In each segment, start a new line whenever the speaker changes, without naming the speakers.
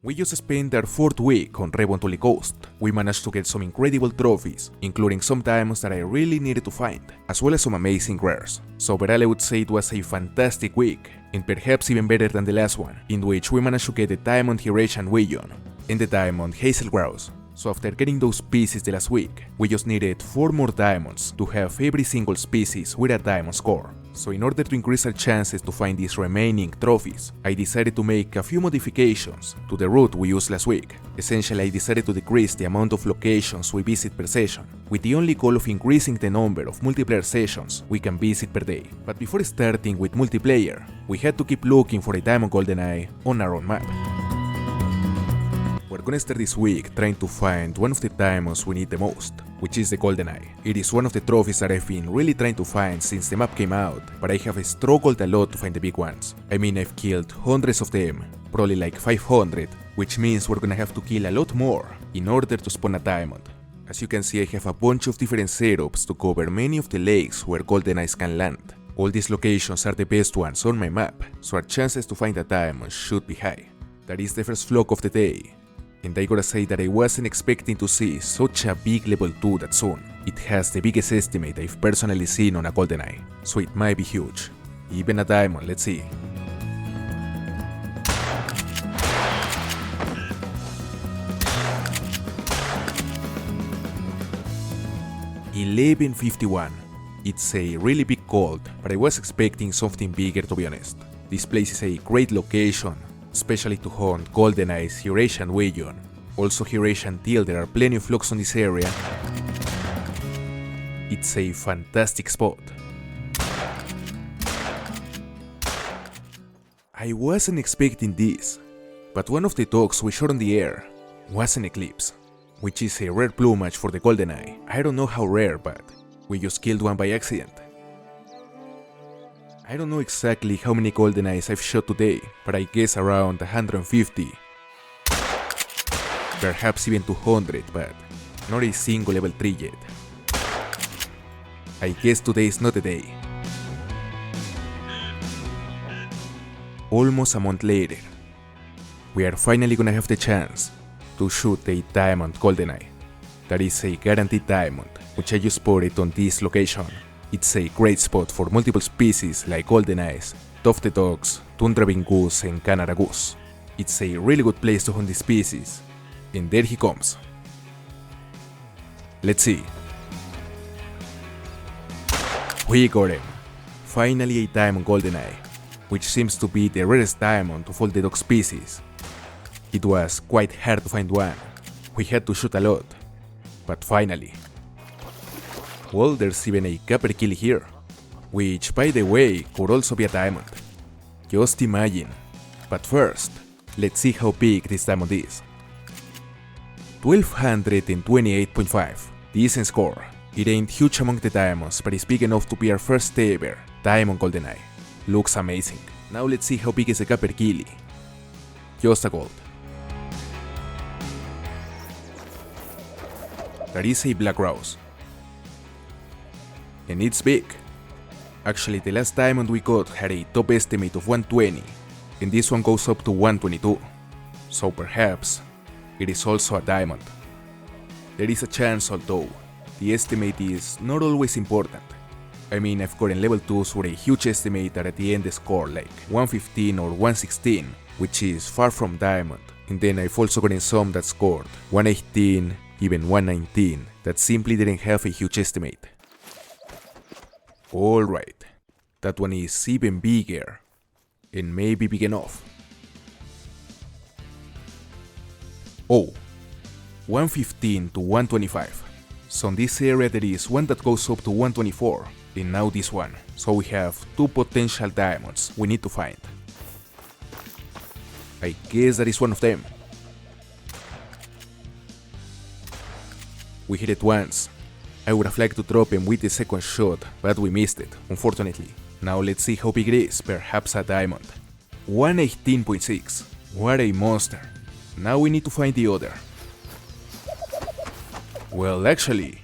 We just spent our 4th week on Revontuli Coast. We managed to get some incredible trophies, including some diamonds that I really needed to find, as well as some amazing rares. So overall I would say it was a fantastic week, and perhaps even better than the last one, in which we managed to get the diamond Hirschfelden region and the diamond hazel grouse. So after getting those pieces the last week, we just needed 4 more diamonds to have every single species with a diamond score. So in order to increase our chances to find these remaining trophies, I decided to make a few modifications to the route we used last week. Essentially, I decided to decrease the amount of locations we visit per session, with the only goal of increasing the number of multiplayer sessions we can visit per day. But before starting with multiplayer, we had to keep looking for a diamond goldeneye on our own map. We're gonna start this week trying to find one of the diamonds we need the most, which is the goldeneye. It is one of the trophies that I've been really trying to find since the map came out, but I have struggled a lot to find the big ones. I mean, I've killed hundreds of them, probably like 500, which means we're gonna have to kill a lot more in order to spawn a diamond. As you can see, I have a bunch of different setups to cover many of the lakes where goldeneyes can land. All these locations are the best ones on my map, so our chances to find a diamond should be high. That is the first vlog of the day. And I gotta say that I wasn't expecting to see such a big level 2 that soon. It has the biggest estimate I've personally seen on a goldeneye, so it might be huge. Even a diamond, let's see. $11.51. It's a really big cold, but I was expecting something bigger to be honest. This place is a great location, especially to hunt goldeneyes Hirschfelden region. Also Hirschfelden teal, there are plenty of flocks on this area. It's a fantastic spot. I wasn't expecting this, but one of the dogs we shot on the air was an eclipse, which is a rare plumage for the goldeneye. I don't know how rare, but we just killed one by accident. I don't know exactly how many goldeneyes I've shot today, but I guess around 150. Perhaps even 200, but not a single level 3 yet. I guess today is not the day. Almost a month later, we are finally gonna have the chance to shoot a diamond goldeneye. That is a guaranteed diamond, which I just spotted on this location. It's a great spot for multiple species like goldeneyes, tufted dogs, tundra goose and Canada goose. It's a really good place to hunt this species. And there he comes. Let's see. We got him. Finally a diamond goldeneye, which seems to be the rarest diamond of all the dog species. It was quite hard to find one. We had to shoot a lot, but finally. Well, there's even a Capercaillie here, which by the way could also be a diamond. Just imagine. But first, let's see how big this diamond is. 1228.5, decent score. It ain't huge among the diamonds, but it's big enough to be our first ever diamond goldeneye. Looks amazing. Now let's see how big is the Capercaillie. Just a gold. That is a black grouse. And it's big. Actually, the last diamond we got had a top estimate of 120, and this one goes up to 122. So perhaps it is also a diamond. There is a chance, although the estimate is not always important. I mean, I've gotten level 2s with a huge estimate that at the end score like 115 or 116, which is far from diamond. And then I've also gotten some that scored 118, even 119, that simply didn't have a huge estimate. Alright, that one is even bigger, and maybe big enough. Oh, 115 to 125. So in this area there is one that goes up to 124, and now this one. So we have 2 potential diamonds we need to find. I guess that is one of them. We hit it once. I would have liked to drop him with the second shot, but we missed it, unfortunately. Now let's see how big it is, perhaps a diamond. 118.6, what a monster. Now we need to find the other. Well, actually,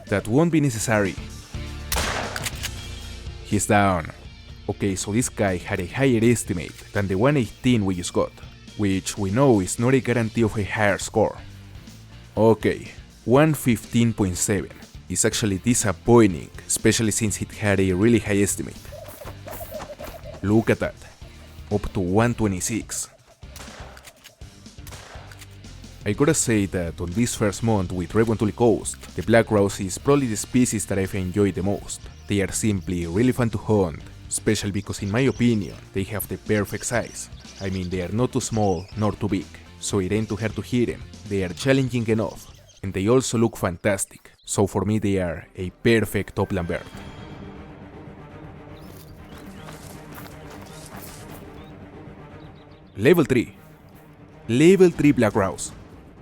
that won't be necessary. He's down. Okay, so this guy had a higher estimate than the 118 we just got. which we know is not a guarantee of a higher score. Okay, 115.7 is actually disappointing, especially since it had a really high estimate. Look at that, up to 126. I gotta say that on this first month with Revontuli Coast, the black grouse is probably the species that I've enjoyed the most. They are simply really fun to hunt, especially because in my opinion, they have the perfect size. I mean, they are not too small nor too big, so it ain't too hard to hit them. They are challenging enough, and they also look fantastic, so for me they are a perfect upland bird. Level 3. Level 3 black grouse.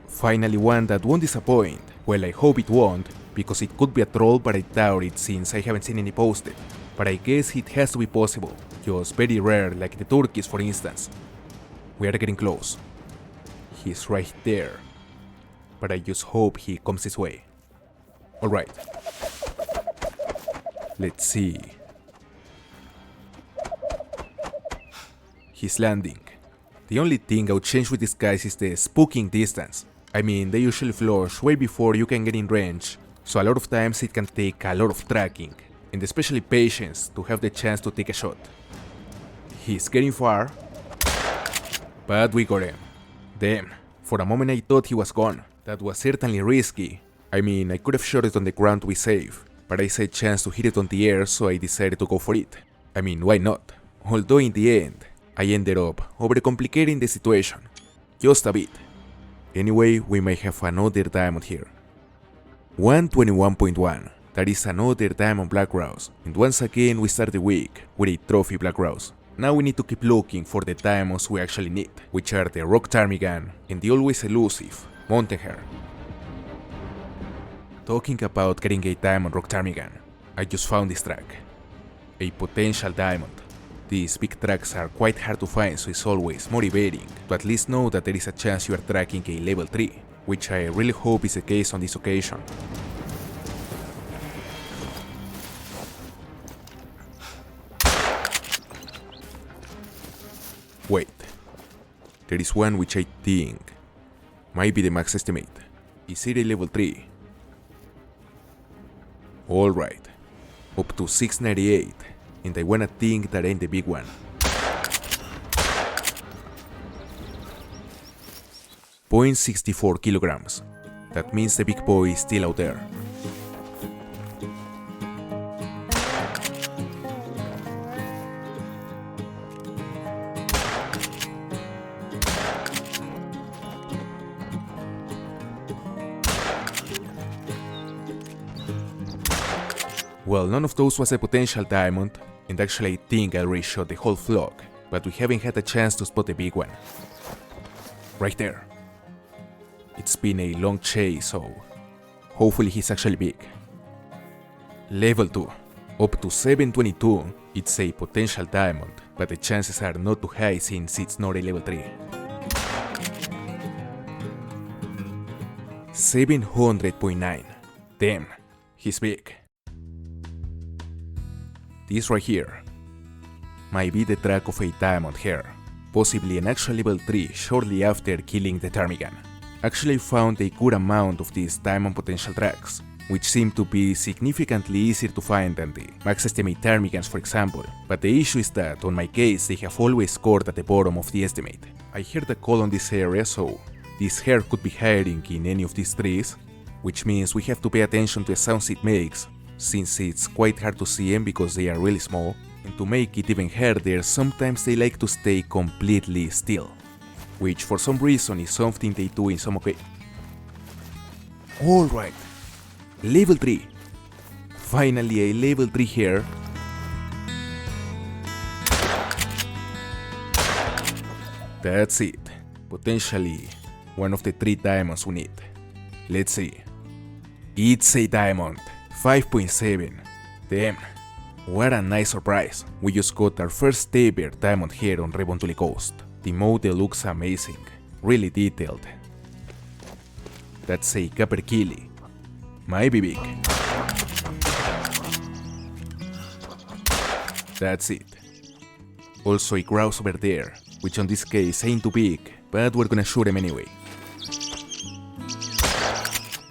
Finally one that won't disappoint. Well, I hope it won't, because it could be a troll, but I doubt it since I haven't seen any posted. But I guess it has to be possible, just very rare, like the turkeys for instance. We are getting close. He's right there, but I just hope he comes this way. Alright. Let's see. He's landing. The only thing I would change with this guy is the spooking distance. I mean, they usually flush way before you can get in range, so a lot of times it can take a lot of tracking, and especially patience to have the chance to take a shot. He's getting far, but we got him. Damn, for a moment I thought he was gone. That was certainly risky. I mean, I could have shot it on the ground to be safe, but I saw a chance to hit it on the air, so I decided to go for it. I mean, why not? Although in the end, I ended up overcomplicating the situation. Just a bit. Anyway, we may have another diamond here. 121.1. That is another diamond black grouse, and once again we start the week with a trophy black grouse. Now we need to keep looking for the diamonds we actually need, which are the rock ptarmigan and the always elusive mountain hare. Talking about getting a diamond rock ptarmigan, I just found this track. A potential diamond. These big tracks are quite hard to find, so it's always motivating to at least know that there is a chance you are tracking a level 3, which I really hope is the case on this occasion. Wait, there is one which I think might be the max estimate. Is it a level 3? Alright, up to 698, and I wanna think that ain't the big one. .64 kilograms. That means the big boy is still out there. Well, none of those was a potential diamond, and actually I think I already shot the whole flock, but we haven't had a chance to spot the big one. Right there. It's been a long chase, so hopefully he's actually big. Level 2. Up to 722, it's a potential diamond, but the chances are not too high since it's not a level 3. 700.9. Damn, he's big. This right here might be the track of a diamond hare, possibly an actual level 3 shortly after killing the ptarmigan. Actually found a good amount of these diamond potential tracks, which seem to be significantly easier to find than the max estimate ptarmigans for example, but the issue is that on my case they have always scored at the bottom of the estimate. I heard a call on this area, so this hare could be hiding in any of these trees, which means we have to pay attention to the sounds it makes, since it's quite hard to see them because they are really small, and to make it even harder, sometimes they like to stay completely still, which for some reason is something they do in some occasions. Alright, level 3. Finally a level 3 here. That's it, potentially one of the 3 diamonds we need. Let's see. It's a diamond. 5.7. Damn, what a nice surprise. We just got our first ever diamond here on Revontuli Coast. The model looks amazing, really detailed. That's a Capercaillie. Might be big. That's it. Also a grouse over there, which in this case ain't too big, but we're gonna shoot him anyway.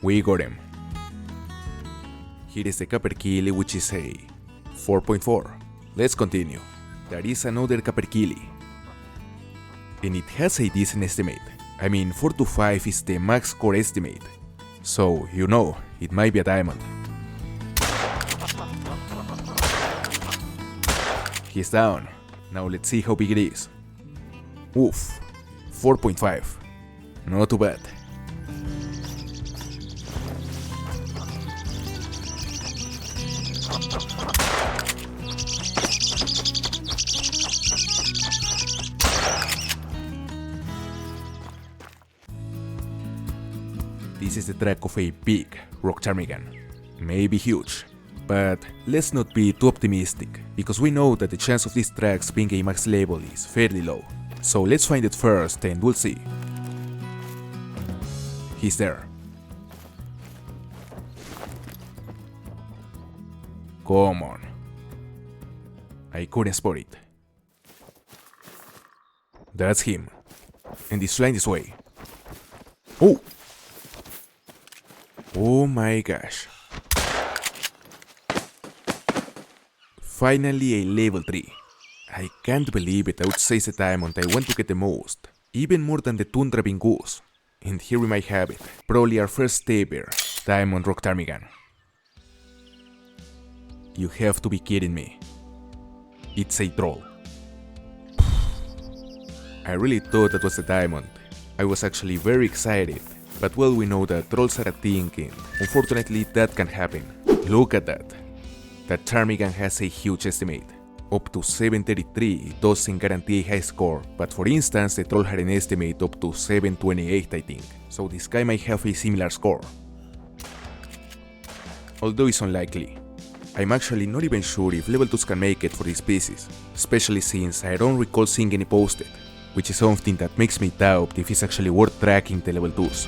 We got him. Here is the Capercaillie, which is a 4.4. Let's continue. There is another Capercaillie. And it has a decent estimate. I mean, 4 to 5 is the max score estimate. So, you know, it might be a diamond. He's down. Now let's see how big it is. Oof, 4.5. Not too bad. This is the track of a big rock ptarmigan. Maybe huge. But let's not be too optimistic, because we know that the chance of these tracks being a max level is fairly low. So let's find it first and we'll see. He's there. Come on. I couldn't spot it. That's him. And he's flying this way. Oh! Oh my gosh. Finally a level 3. I can't believe it, I would say it's the diamond I want to get the most. Even more than the tundra goose. And here we might have it. Probably our first ever diamond rock ptarmigan. You have to be kidding me. It's a troll. I really thought that was a diamond. I was actually very excited. But well, we know that trolls are a thing and unfortunately that can happen. Look at that. That ptarmigan has a huge estimate. Up to 733 doesn't guarantee a high score, but for instance the troll had an estimate up to 728 I think, so this guy might have a similar score. Although it's unlikely. I'm actually not even sure if level 2s can make it for this species, especially since I don't recall seeing any posted, which is something that makes me doubt if it's actually worth tracking the level 2s.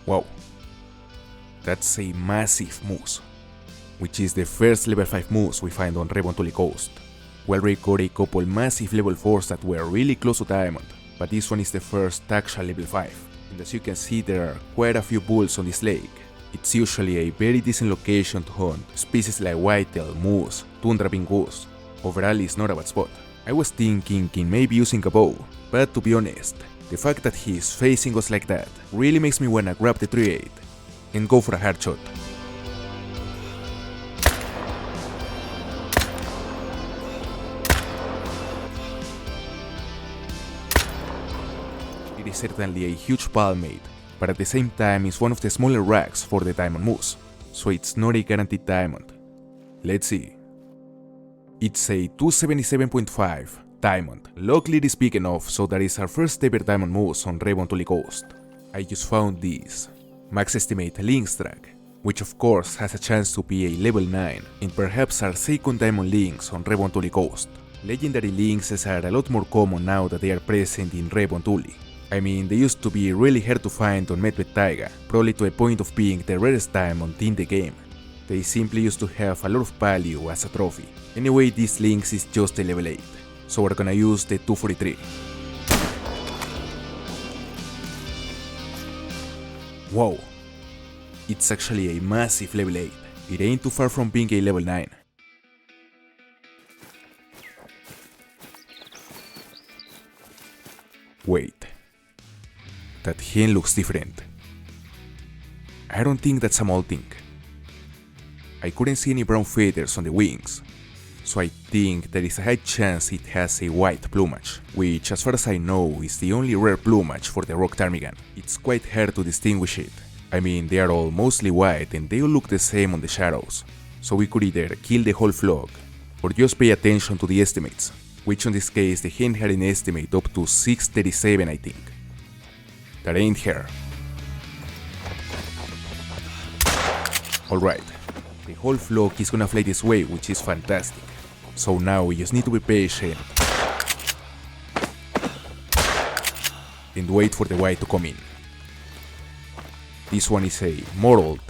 Wow, that's a massive moose, which is the first level 5 moose we find on Revontuli Coast. We already got a couple massive level 4s that were really close to diamond, but this one is the first actual level 5. And as you can see, there are quite a few bulls on this lake. It's usually a very decent location to hunt species like whitetail, moose, tundra goose. Overall, it's not a bad spot. I was thinking in maybe using a bow, but to be honest, the fact that he's facing us like that really makes me wanna grab the 3.8 and go for a hard shot. It is certainly a huge palmate, but at the same time it's one of the smaller racks for the diamond moose, so it's not a guaranteed diamond. Let's see. It's a 277.5 diamond. Luckily it is big enough so that is our first ever diamond moose on Revontuli Coast. I just found this max estimate lynx track, which of course has a chance to be a level 9 and perhaps our second diamond lynx on Revontuli Coast. Legendary lynxes are a lot more common now that they are present in Revontuli. I mean, they used to be really hard to find on Medved Taiga, probably to a point of being the rarest diamond in the game. They simply used to have a lot of value as a trophy. Anyway, this lynx is just a level 8. So we're gonna use the 243. Wow, it's actually a massive level 8. It ain't too far from being a level 9. Wait, that hen looks different. I don't think that's a molting. I couldn't see any brown feathers on the wings. So I think there is a high chance it has a white plumage, which as far as I know is the only rare plumage for the rock ptarmigan. It's quite hard to distinguish it. I mean, they are all mostly white and they all look the same on the shadows, so we could either kill the whole flock or just pay attention to the estimates, which in this case the hen had an estimate up to 637 I think. That ain't her. Alright, the whole flock is gonna fly this way, which is fantastic. So now we just need to be patient and wait for the white to come in. This one is a mottled,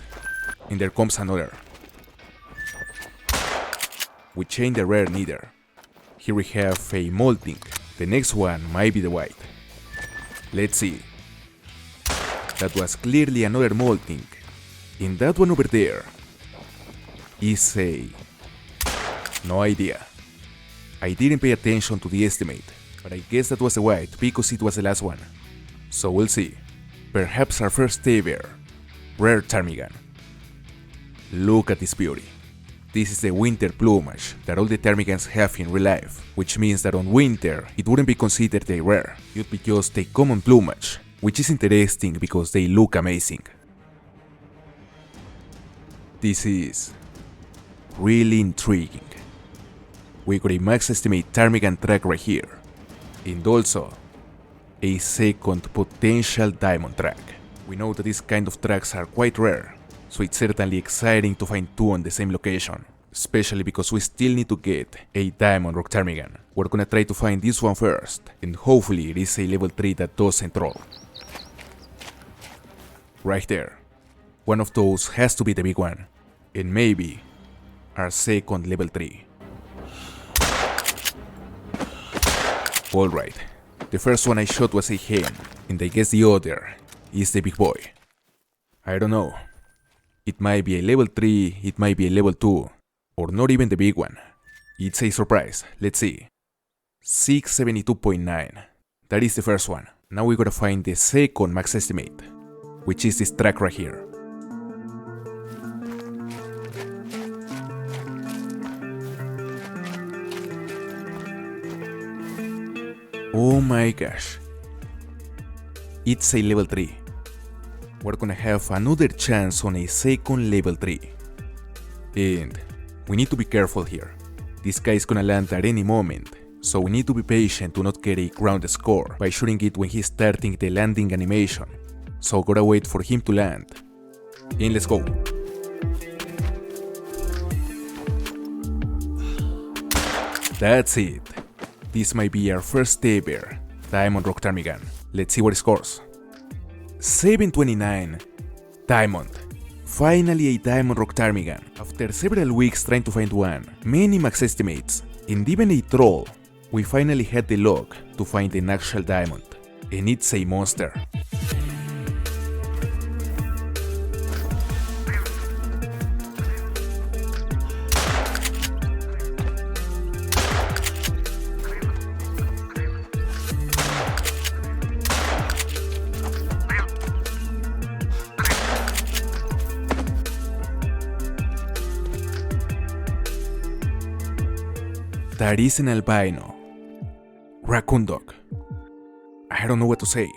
and there comes another. which ain't the rare neither. Here we have a molting. The next one might be the white. Let's see. That was clearly another molting. And that one over there is a... no idea. I didn't pay attention to the estimate, but I guess that was the white because it was the last one. So we'll see. Perhaps our first ever rare ptarmigan. Look at this beauty. This is the winter plumage that all the ptarmigans have in real life, which means that on winter it wouldn't be considered a rare, it would be just a common plumage, which is interesting because they look amazing. This is really intriguing. We got a max estimate ptarmigan track right here, and also a second potential diamond track. We know that these kind of tracks are quite rare, so it's certainly exciting to find two on the same location, especially because we still need to get a diamond rock ptarmigan. We're gonna try to find this one first, and hopefully it is a level 3 that doesn't roll. Right there. One of those has to be the big one, and maybe our second level 3. Alright, the first one I shot was a hen, and I guess the other is the big boy. I don't know. It might be a level 3, it might be a level 2, or not even the big one. It's a surprise, let's see. 672.9. That is the first one. Now we gotta find the second max estimate, which is this track right here. Oh my gosh. It's a level 3. We're gonna have another chance on a second level 3. And we need to be careful here. This guy is gonna land at any moment, so we need to be patient to not get a ground score by shooting it when he's starting the landing animation. So gotta wait for him to land. And let's go. That's it. This might be our first ever diamond rock ptarmigan. Let's see what it scores. 729. Diamond. Finally a diamond rock ptarmigan. After several weeks trying to find one, many max estimates, and even a troll, we finally had the luck to find an actual diamond. And it's a monster. That is an albino raccoon dog. I don't know what to say.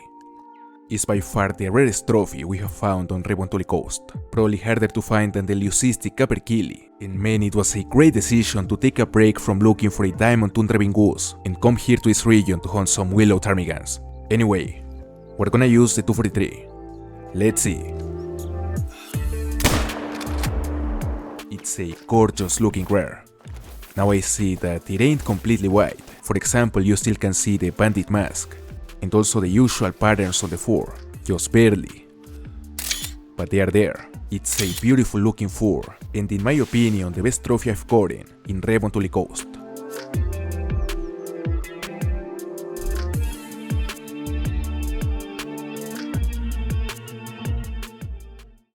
It's by far the rarest trophy we have found on Revontuli Coast. Probably harder to find than the leucistic Capercaillie. And man, it was a great decision to take a break from looking for a diamond tundra goose and come here to this region to hunt some willow ptarmigans. Anyway, we're gonna use the 243. Let's see. It's a gorgeous looking rare. Now I see that it ain't completely white. For example, you still can see the bandit mask, and also the usual patterns on the fur, just barely. But they are there. It's a beautiful looking fur, and in my opinion the best trophy I've gotten in Revontuli Coast.